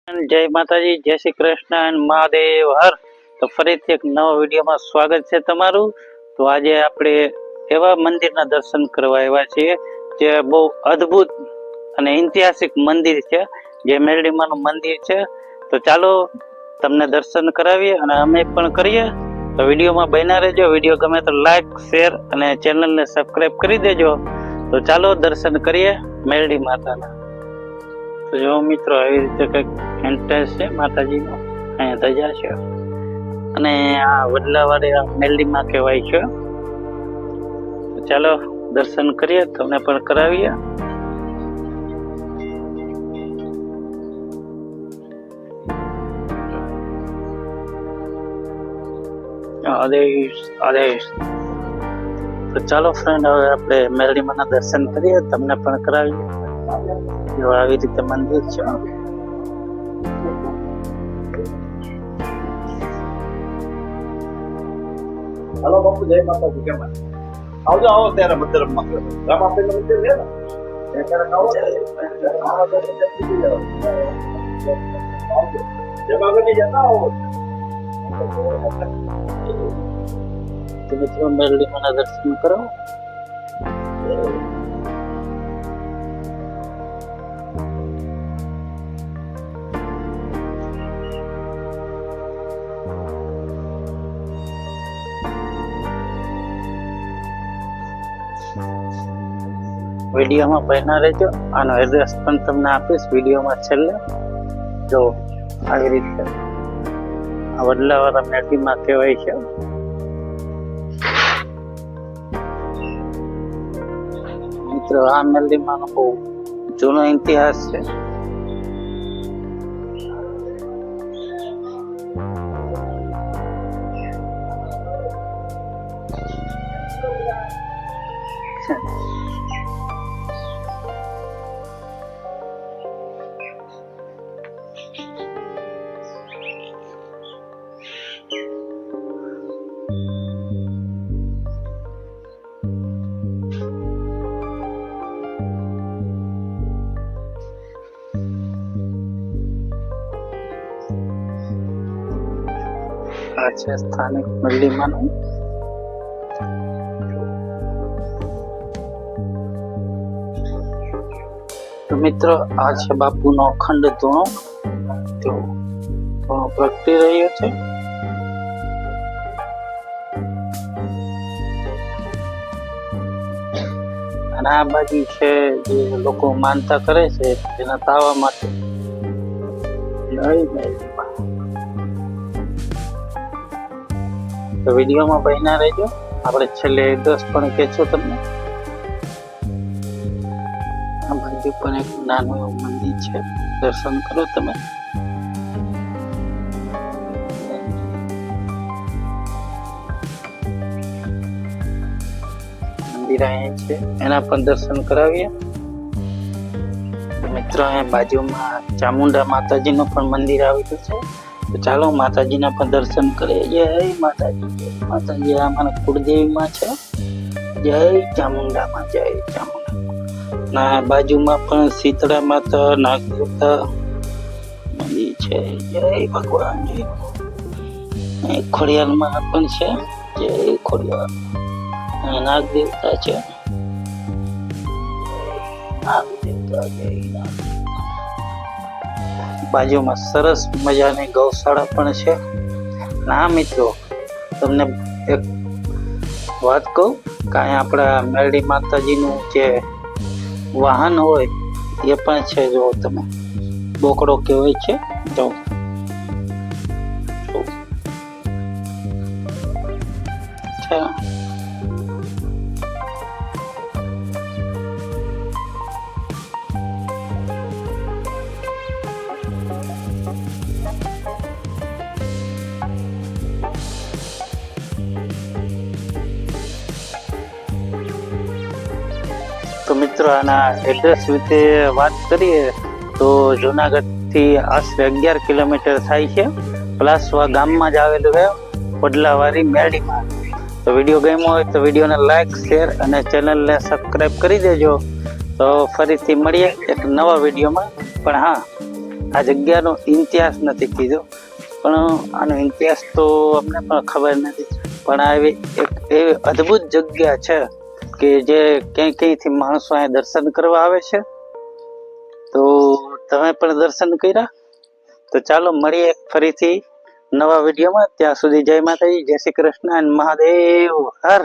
જય માતાજી, જય શ્રી કૃષ્ણ અને મહાદેવ હર. તો ફરીથી એક નવા વિડીયોમાં સ્વાગત છે તમારું. તો આજે આપણે એવા મંદિરના દર્શન કરવા આવ્યા છીએ જે બહુ અદ્ભુત અને ઐતિહાસિક મંદિર છે, જે મેરડીમાનું મંદિર છે. તો ચાલો તમને દર્શન કરાવીએ અને અમે પણ કરીએ. તો વિડીયોમાં બન્યા રહેજો. વિડીયો ગમે તો લાઈક, શેર અને ચેનલને સબસ્ક્રાઈબ કરી દેજો. તો ચાલો દર્શન કરીએ મેરડી માતાના. તો જો મિત્રો, આવી રીતે કંઈક એન્ટ્રન્સ છે માતાજીનો. અહીંયા ધજા છે અને આ વડલાવાળી આ મેરડીમાં કહેવાય છે. તો ચાલો દર્શન કરીએ, તમને પણ કરાવીએ. આદેશ આદેશ. તો ચાલો ફ્રેન્ડ, હવે આપણે મેરડીમાંના દર્શન કરીએ, તમને પણ કરાવીએ. જો આવી રીતે મંદિર છે. હલો બાપુ, જય માતાજી. કેમ આવજો, આવો ત્યારે મંદિરમાં રામ આપેલું મંદિર છે ને, ત્યાં આવો. જેમ આગળ નહીં જતા આવો. તો મિત્રો, મેરડીમાંના દર્શન કરો. વિડીયોમાં બન્યા રહેજો. આનો એડ્રેસ પણ તમને આપીશ વિડીયોમાં છેલ્લે. જો આવી રીતે આ વડલાવાળા મેરડીમાં કહેવાય છે. મિત્રો, આ મેરડીમાંનો બહુ જૂનો ઇતિહાસ છે. આ છે સ્થાનિક મેરડીમાંનું. તો મિત્રો, આ છે બાપુનો અખંડ ધૂણો. તો ધૂણો પ્રગટી રહ્યો છે. અને આ બાજુ છે જે લોકો માનતા કરે છે એના તાવા માટે. તો વિડીયોમાં બન્યા રહેજો. આપણે છેલ્લે એડ્રેસ પણ કહેશું તમને. આ બાજુ પણ એક નાનું એવું મંદિર છે, દર્શન કરો તમે. મંદિર અહીંયા છે, એના પણ દર્શન કરાવીએ. મિત્રો, અહીંયા બાજુમાં ચામુંડા માતાજીનું પણ મંદિર આવેલું છે. તો ચાલો માતાજીના પણ દર્શન કરીએ. જય માતાજી. માતાજી આ મારા કુળદેવીમાં છે. જય ચામુંડામાં, જય ચામુંડા. ના બાજુમાં પણ શીતળા માતા, નાગદેવતા મંદિર છે. જય ભગવાન. જય ખોડિયારમાં પણ છે. જય ખોડિયાર. નાગદેવતા છે. નાગદેવતા, જય નાગ. બાજુમાં સરસ મજાની ગૌશાળા પણ છે. ના મિત્રો, તમને એક વાત કહું કે અહીંયા આપણા મેરડી માતાજીનું જે વાહન હોય એ પણ છે. જો તમે, બોકડો કહેવાય છે. જો છે. તો મિત્રો, આના એડ્રેસ વિશે વાત કરીએ તો જુનાગઢથી આશરે 11 કિલોમીટર થાય છે. પલાસવા ગામમાં જ આવેલું છે વડલાવાળી મેરડીમાં. તો વિડીયો ગમ્યો હોય તો વિડીયોને લાઈક, શેર અને ચેનલને સબસ્ક્રાઈબ કરી દેજો. તો ફરીથી મળીએ એક નવા વિડીયોમાં. પણ હા, આ જગ્યાનો ઇતિહાસ નથી કીધો, પણ આનો ઇતિહાસ તો અમને પણ ખબર નથી. પણ આવી એક એવી અદ્ભુત જગ્યા છે કે જે ક્યાંયથી માણસો અહીંયા દર્શન કરવા આવે છે. તો તમે પણ દર્શન કર્યા? તો ચાલો મળીએ ફરીથી નવા વિડીયોમાં. ત્યાં સુધી જય માતાજી, જય શ્રી કૃષ્ણ અને મહાદેવ હર.